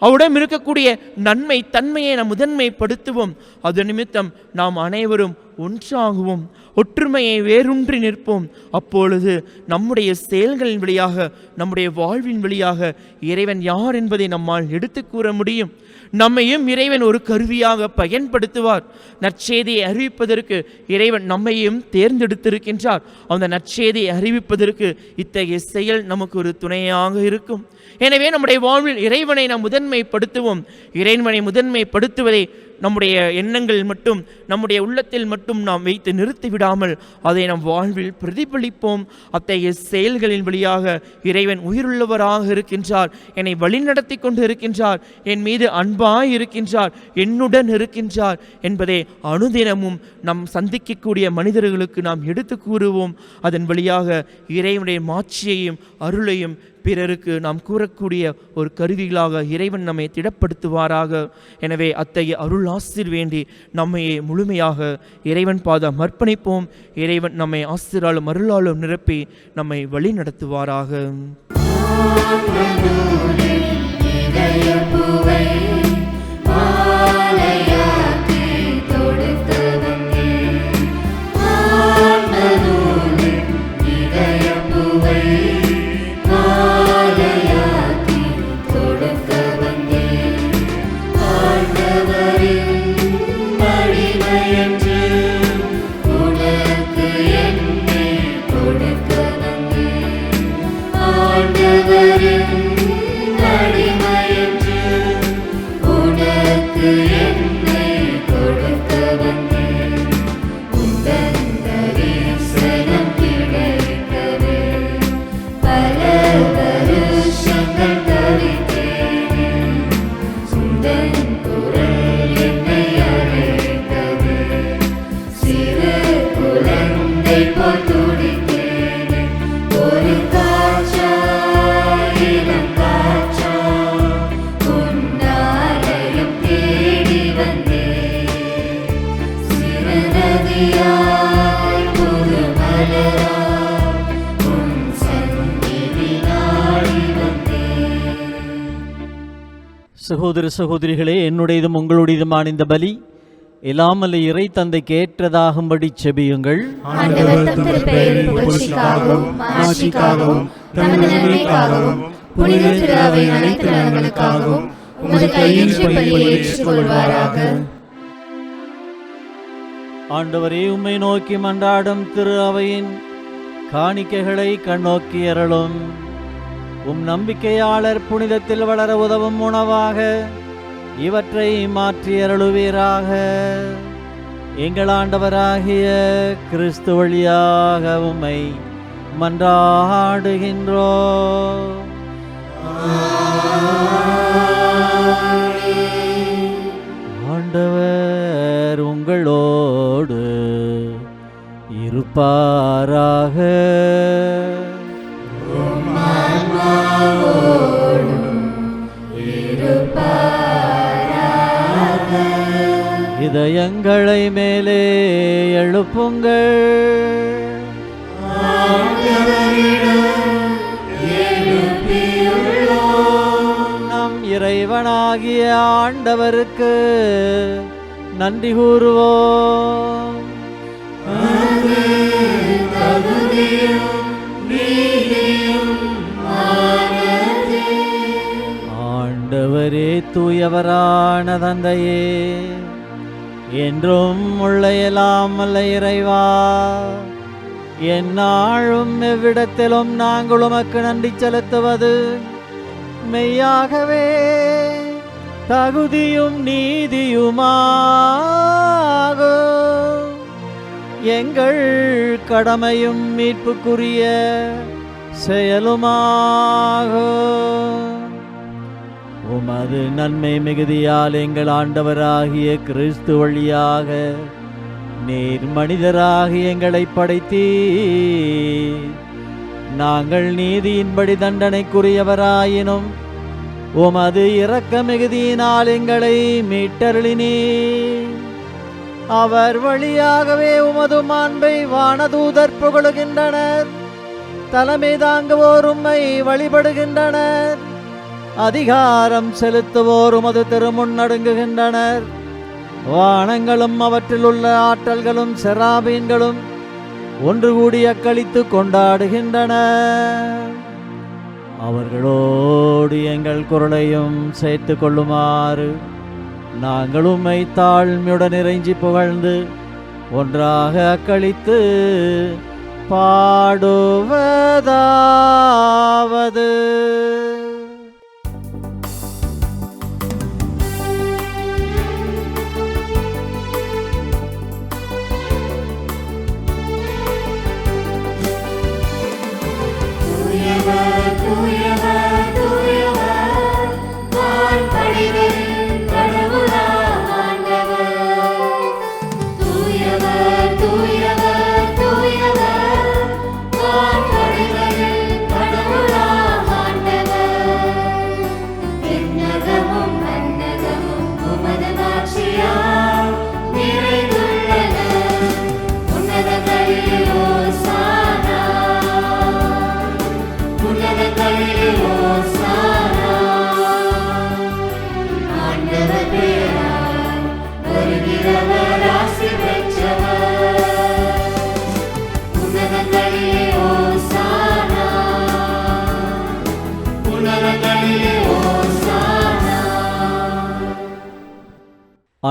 அவரிடம் இருக்கக்கூடிய நன்மை தன்மையை நாம் முதன்மைப்படுத்துவோம். அது நிமித்தம் நாம் அனைவரும் ஒன்றாகுவோம், ஒற்றுமையை வேரூன்றி நிற்போம். அப்பொழுது நம்முடைய செயல்களின் வழியாக, நம்முடைய வாழ்வின் வழியாக இறைவன் யார் என்பதை நம்மால் எடுத்து கூற முடியும். நம்மையும் இறைவன் ஒரு கருவியாக பயன்படுத்துவார். நற்செய்தியை அறிவிப்பதற்கு இறைவன் நம்மையும் தேர்ந்தெடுத்திருக்கின்றார். அந்த நற்செய்தியை அறிவிப்பதற்கு இத்தகைய செயல் நமக்கு ஒரு துணையாக இருக்கும். எனவே நம்முடைய வாழ்வில் இறைவனை நாம் முதன்மைப்படுத்துவோம். இறைவனை முதன்மைப்படுத்துவதை நம்முடைய எண்ணங்கள் மட்டும் நம்முடைய உள்ளத்தில் மட்டும் நாம் வைத்து நிறுத்திவிடாமல் அதை நம் வாழ்வில் பிரதிபலிப்போம். அத்தகைய செயல்களின் வழியாக இறைவன் உயிருள்ளவராக இருக்கின்றார், என்னை வழிநடத்தி கொண்டு இருக்கின்றார், என் மீது அன்பாய் இருக்கின்றார், என்னுடன் இருக்கின்றார் என்பதை அனுதினமும் நாம் சந்திக்கக்கூடிய மனிதர்களுக்கு நாம் எடுத்து கூறுவோம். அதன் வழியாக இறைவனுடைய மாட்சியையும் அருளையும் பிறருக்கு நாம் கூறக்கூடிய ஒரு கருவிகளாக இறைவன் நம்மை திடப்படுத்துவாராக. எனவே அத்தகைய அருள் ஆசிர் வேண்டி நம்மையே முழுமையாக இறைவன் பாதம் அர்ப்பணிப்போம். இறைவன் நம்மை ஆசிராலும் அருளாலும் நிரப்பி நம்மை வழி நடத்துவாராக.
சகோதர சகோதரிகளே, என்னுடையதும் உங்களுடையதுமான இந்த பலி எல்லாமல்ல இறை தந்தைக்கு ஏற்றதாகும்படி செபியுங்கள்.
ஆண்டவர் தம் திருப்பெயரின் புகழ்ச்சிக்காகவும் மாட்சிக்காகவும் தம் நன்மைக்காகவும் புனித திரு அவை அனைத்து நலன்களுக்காகவும் உமது கையில் பலியை ஏற்றுக்கொள்வாராக.
ஆண்டவரே, உம்மை நோக்கி மன்றாடும் திரு அவையின் காணிக்கைகளை கண்ணோக்கி அருளும். உம் நம்பிக்கையாளர் புனிதத்தில் வளர உதவும் உணவாக இவற்றை மாற்றி அருளுவீராக. எங்கள் ஆண்டவராகிய கிறிஸ்து வழியாக உம்மை மன்றாடுகின்றோம். ஆண்டவர் உங்களோடு இருப்பாராக. இதயங்களை மேலே எழுப்புங்கள். நம் இறைவனாகிய ஆண்டவருக்கு நன்றி கூறுவோம். ஆண்டவரே, தூயவரான தந்தையே, என்றும் உள்ள எல்லாம் அல்ல இறைவா, எந்நாளும் எவ்விடத்திலும் நாங்கள் உமக்கு நன்றி செலுத்துவது மெய்யாகவே தகுதியும் நீதியுமாகும். எங்கள் கடமையும் மீட்புக்குரிய செயலுமாகும். உமது நன்மை மிகுதியால் எங்கள் ஆண்டவராகிய கிறிஸ்து வழியாக நீர் மனிதராகி எங்களை படைத்தீ. நாங்கள் நீதியின்படி தண்டனைக்குரியவராயினும் உமது இரக்க மிகுதியினால் எங்களை மீட்டருளினீர். அவர் வழியாகவே உமது மாண்பை வானதூதர் புகழுகின்றனர். தலைமை தாங்குவோர் உம்மை வழிபடுகின்றனர். அதிகாரம் செலுத்துவோர் உமது திருமுன் நடுங்குகின்றனர். வானங்களும் அவற்றில் உள்ள ஆற்றல்களும் செராபீன்களும் ஒன்று கூடி அக்களித்து கொண்டாடுகின்றனர். அவர்களோடு எங்கள் குரலையும் சேர்த்து கொள்ளுமாறு நாங்கள் உம்மை தாழ்மையுடன் இறைஞ்சி புகழ்ந்து ஒன்றாக அக்களித்து பாடுவதாவது.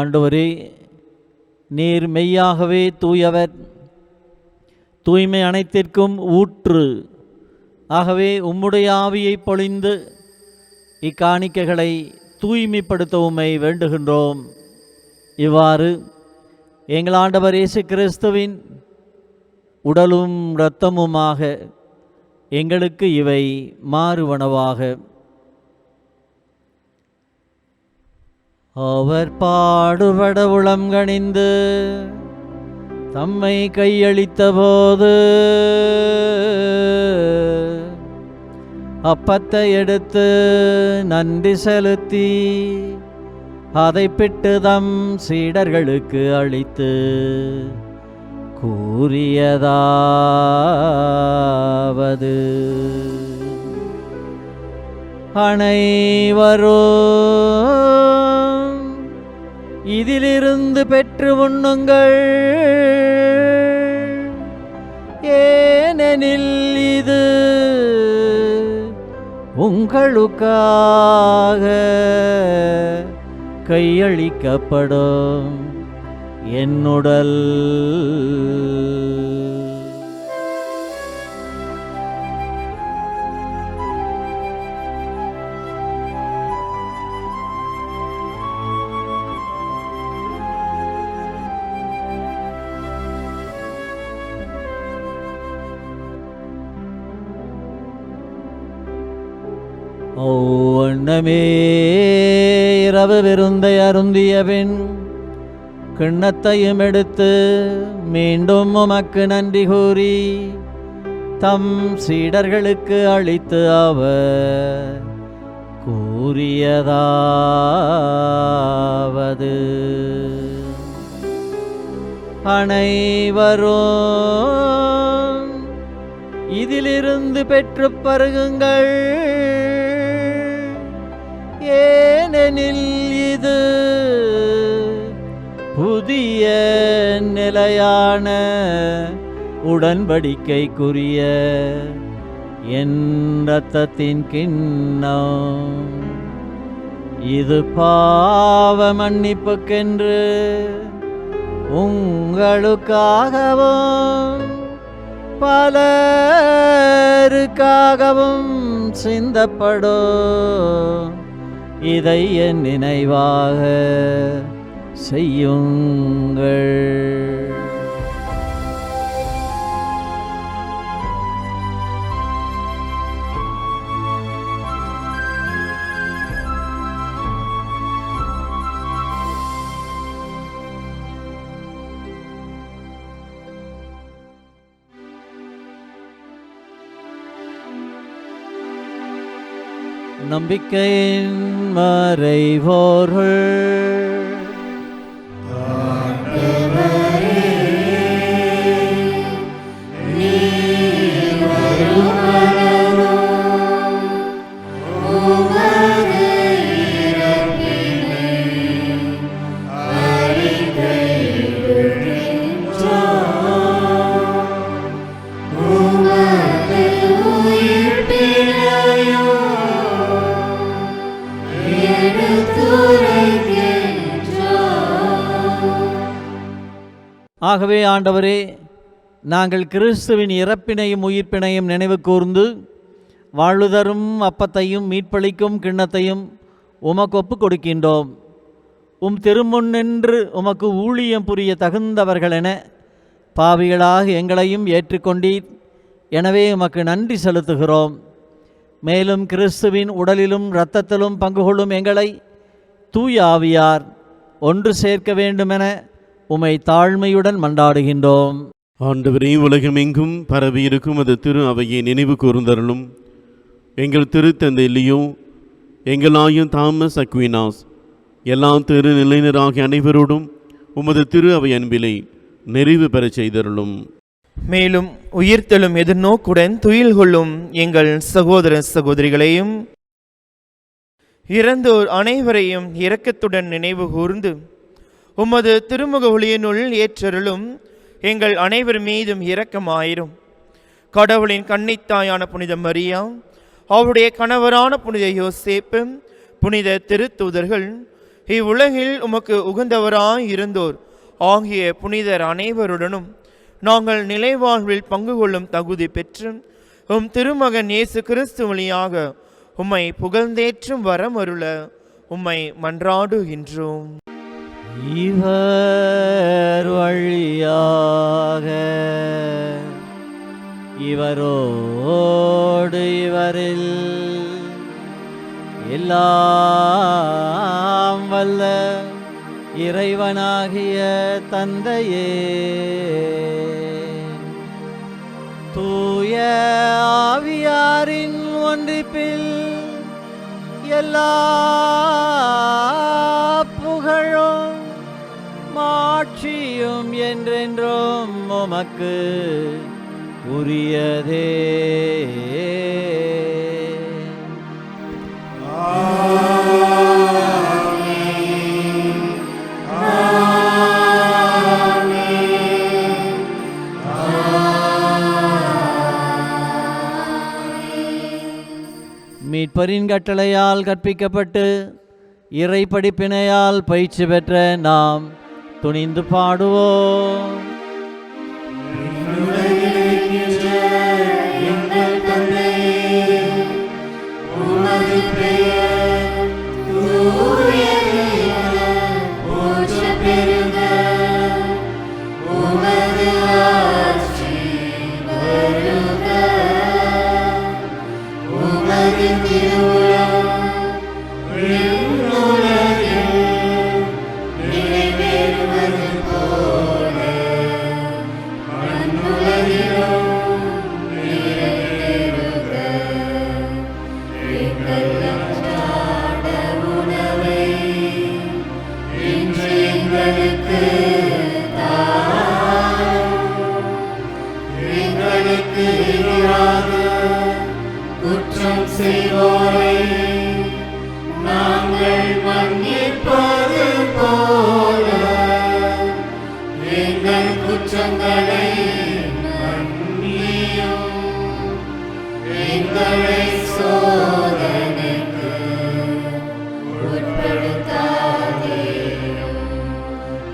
ஆண்டவரே, நீர் மெய்யாகவே தூயவர், தூய்மை அனைத்திற்கும் ஊற்று. ஆகவே உம்முடைய ஆவியை பொழிந்து இக்காணிக்கைகளை தூய்மைப்படுத்த உம்மை வேண்டுகின்றோம். இவ்வாறு எங்கள் ஆண்டவர் இயேசு கிறிஸ்துவின் உடலும் இரத்தமுமாக எங்களுக்கு இவை மாறுவனவாக. அவர் பாடுபட உளம்கனிந்து தம்மை கையளித்த போது அப்பத்தை எடுத்து நன்றி செலுத்தி அதை பிட்டு தம் சீடர்களுக்கு அளித்து கூறியதாவது: அனைவரும் இதிலிருந்து பெற்று உண்ணுங்கள், ஏனெனில் இது உங்களுக்காக கையளிக்கப்படும் என்னுடல். ஒவ்வொன்னமே இரவு விருந்தை அருந்திய பின் கிண்ணத்தையும் எடுத்து மீண்டும் உமக்கு நன்றி கூறி தம் சீடர்களுக்கு அளித்து அவர் கூறியதாவது: அனைவரும் இதிலிருந்து பெற்று பருகுங்கள், ஏனெனில் இது புதிய நிலையான உடன்படிக்கைக்குரிய என் இரத்தத்தின் கிண்ணம். இது பாவ மன்னிப்புக்கென்று உங்களுக்காகவும் பலருக்காகவும் சிந்தப்படும். இதை என் நினைவாக செய்யுங்கள். நம்பிக்கையின் மறைவோர்கள் ஆகவே ஆண்டவரே, நாங்கள் கிறிஸ்துவின் இறப்பினையும் உயிர்ப்பினையும் நினைவு கூர்ந்து வாழுதரும் அப்பத்தையும் மீட்பளிக்கும் கிண்ணத்தையும் உமக்கு ஒப்புக் கொடுக்கின்றோம். உம் திருமுன்னின்று உமக்கு ஊழியம் புரிய தகுந்தவர்களென பாவிகளாக எங்களையும் ஏற்றுக்கொண்டீர். எனவே உமக்கு நன்றி செலுத்துகிறோம். மேலும் கிறிஸ்துவின் உடலிலும் இரத்தத்திலும் பங்கு கொள்ளும் எங்களை தூய ஆவியார் ஒன்று சேர்க்க வேண்டுமென உம்மை தாழ்மையுடன் மன்றாடுகின்றோம்.
ஆண்டவரே, உலகமெங்கும் பரவி இருக்கும் அது திரு அவையை நினைவு கூர்ந்தருளும். எங்கள் திருத்தந்தை லியோ, எங்களாயும் தாமஸ் அக்வினாஸ், எல்லா திரு நிலையினராகிய அனைவரோடும் உமது திரு அவை அன்பிலை நிறைவு பெறச் செய்தருளும்.
மேலும் உயிர்த்தெழும் எதிர்நோக்குடன் துயில் கொள்ளும் எங்கள் சகோதர சகோதரிகளையும் இறந்தோர் அனைவரையும் இரக்கத்துடன் நினைவு கூர்ந்து உமது திருமுக ஒளியினுள் ஏற்றருளும். எங்கள் அனைவர் மீதும் இரக்கமாயிரும். கடவுளின் கன்னித்தாயான புனித மரியா, அவருடைய கணவரான புனித யோசேப்பு, புனித திருத்தூதர்கள், இவ்வுலகில் உமக்கு உகந்தவராய் இருந்தோர் ஆகிய புனிதர் அனைவருடனும் நாங்கள் நிலைவாழ்வில் பங்கு கொள்ளும் தகுதி பெற்று உம் திருமகன் இயேசு கிறிஸ்து வழியாக உம்மை புகழ்ந்தேற்றும் வரமருள உம்மை மன்றாடுகின்றோம்.
இவர் வழியாக இவரோடு இவரில் எல்லாம் வல்ல இறைவனாகிய தந்தையே, தூய ஆவியாரின் ஒன்றிப்பில் எல்லா புகழும் மாட்சியும் என்றென்றும் உமக்கு உரியதே. மீட்பரின் கட்டளையால் கற்பிக்கப்பட்டு இறை படிப்பினையால் பயிற்சி பெற்ற நாம் துணிந்து பாடுவோம்.
குற்றம் செய்வோரை நாங்கள் மன்னிப்பது போல எங்கள் குற்றங்களை மன்னியும், எங்களை சோதனைக்கு உட்படுத்தாதேயும்,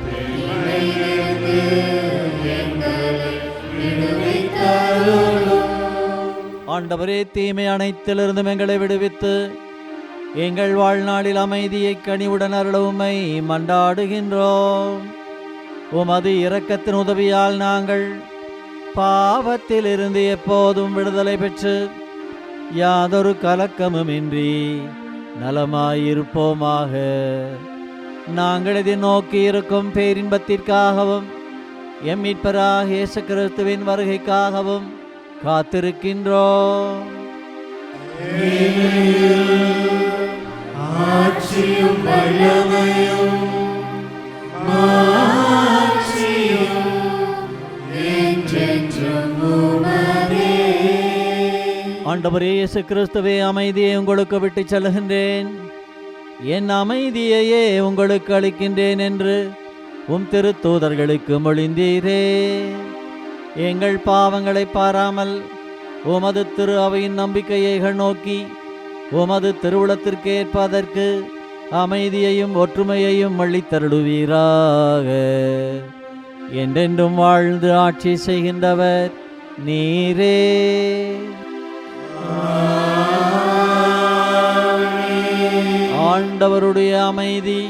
தீமையிலிருந்து எங்களை விடுவித்தருளும்.
ஆண்டவரே, தீமை அனைத்திலிருந்தும் எங்களை விடுவித்து எங்கள் வாழ்நாளில் அமைதியை கனிவுடன் அருள உம்மை மன்றாடுகின்றோம். உமது இரக்கத்தின் உதவியால் நாங்கள் பாவத்திலிருந்து எப்போதும் விடுதலை பெற்று யாதொரு கலக்கமுமின்றி நலமாயிருப்போமாக. நாங்கள் இதை நோக்கி இருக்கும் பேரின்பத்திற்காகவும் எம் மீட்பராகிய இயேசு கிறிஸ்துவின் வருகைக்காகவும் காத்திருக்கின்றோம்.
ஆட்சியும் வல்லமையும் மாட்சியும் என்றென்றும் உமதே.
ஆண்டவரே இயேசு கிறிஸ்துவே, அமைதியை உங்களுக்கு விட்டு செல்கின்றேன், என் அமைதியையே உங்களுக்கு அளிக்கின்றேன் என்று உம் திருத்தூதர்களுக்கு மொழிந்தீரே. எங்கள் பாவங்களை பாராமல் உமது திரு அவையின் நம்பிக்கையை நோக்கி உமது திருவுளத்திற்கு ஏற்பதற்கு அமைதியையும் ஒற்றுமையையும் அளித்தருளுவீராக. என்றென்றும் வாழ்ந்து ஆட்சி செய்கின்றவர் நீரே. ஆண்டவருடைய அமைதி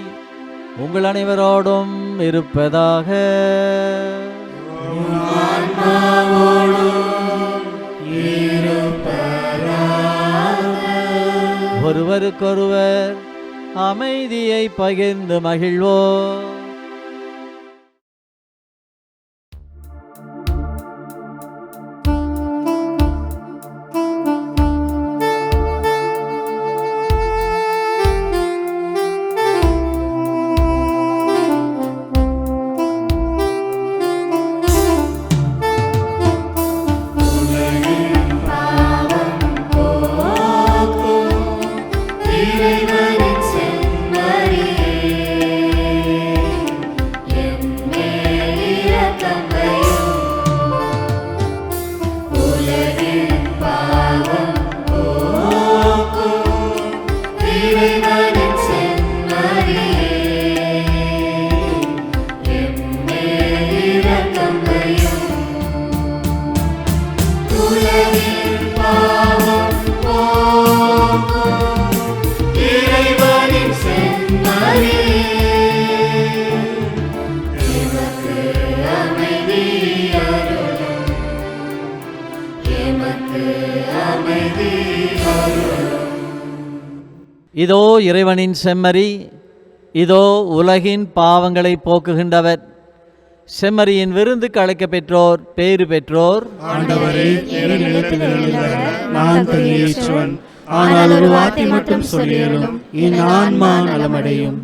உங்கள் அனைவரோடும் இருப்பதாக. ஒருவருக்கொருவர் அமைதியை பகிர்ந்து மகிழ்வோம்.
இறைவனின் செம்மறியே
இதோ இறைவனின் செம்மறி, இதோ உலகின் பாவங்களை போக்குகின்றவர். செம்மறியின் விருந்துக்கு அழைக்க பெற்றோர் பேறு பெற்றோர்.
ஆண்டவரே, என் நிலத்தில் நான் தகுதியற்றவன். ஆனால் ஒரு வார்த்தை மட்டும் சொல்லியலும் என் ஆன்மா நலமடையும்.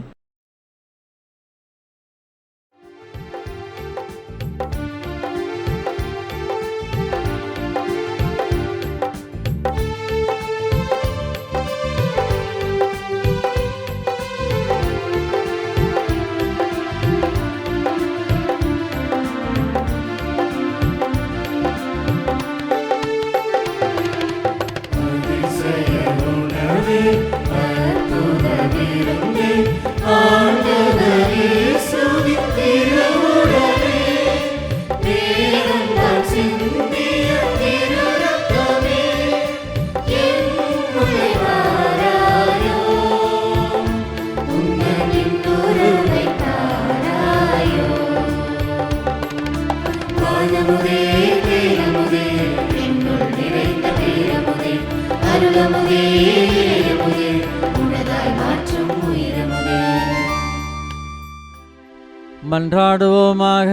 மன்றாடுவோமாக.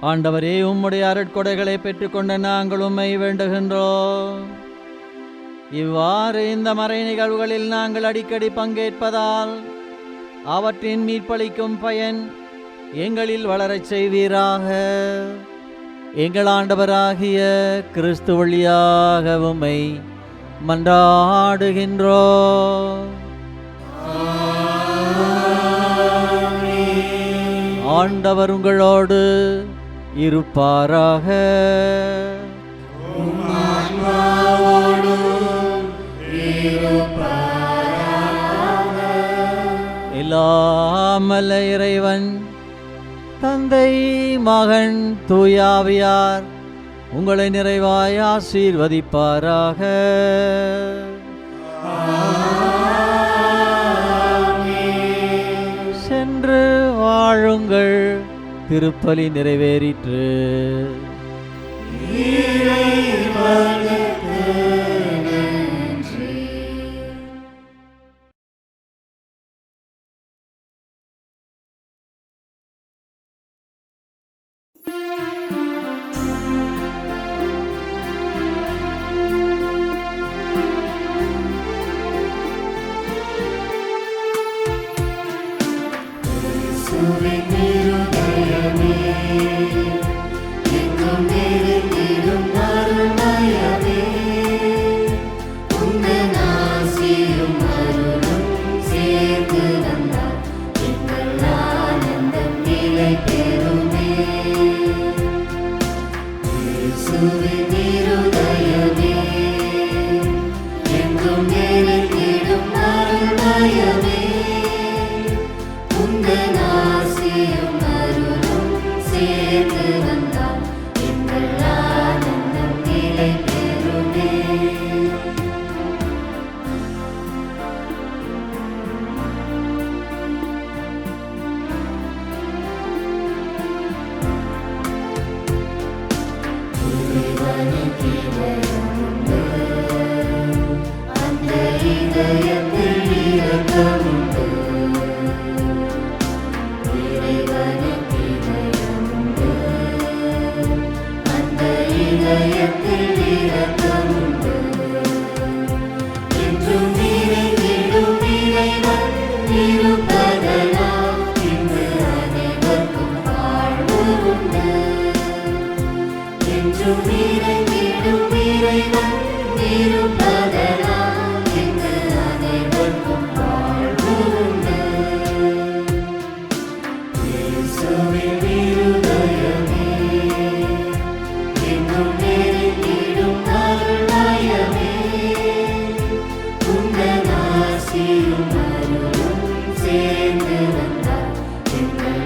ஆண்டவரே, உம்முடைய அருட்கொடைகளை பெற்றுக்கொண்ட நாங்கள் உம்மை வேண்டுகின்றோம். இவ்வாறு இந்த மறை நிகழ்வுகளில் நாங்கள் அடிக்கடி பங்கேற்பதால் அவற்றின் மீட்பளிக்கும் பயன் எங்களில் வளரச் செய்வீராக. எங்கள் ஆண்டவராகிய கிறிஸ்து வழியாக உம்மை மன்றாடுகின்றோம். ஆண்டவர் உங்களோடு இருப்பாராக. எல்லாம் வல்ல இறைவன் தந்தை, மகன், தூயாவியார் உங்களை நிறைவாய் ஆசீர்வதிப்பாராக. சென்று வாழுங்கள். திருப்பலி நிறைவேறிற்று.
சேர்ந்து வந்தார் எங்கள்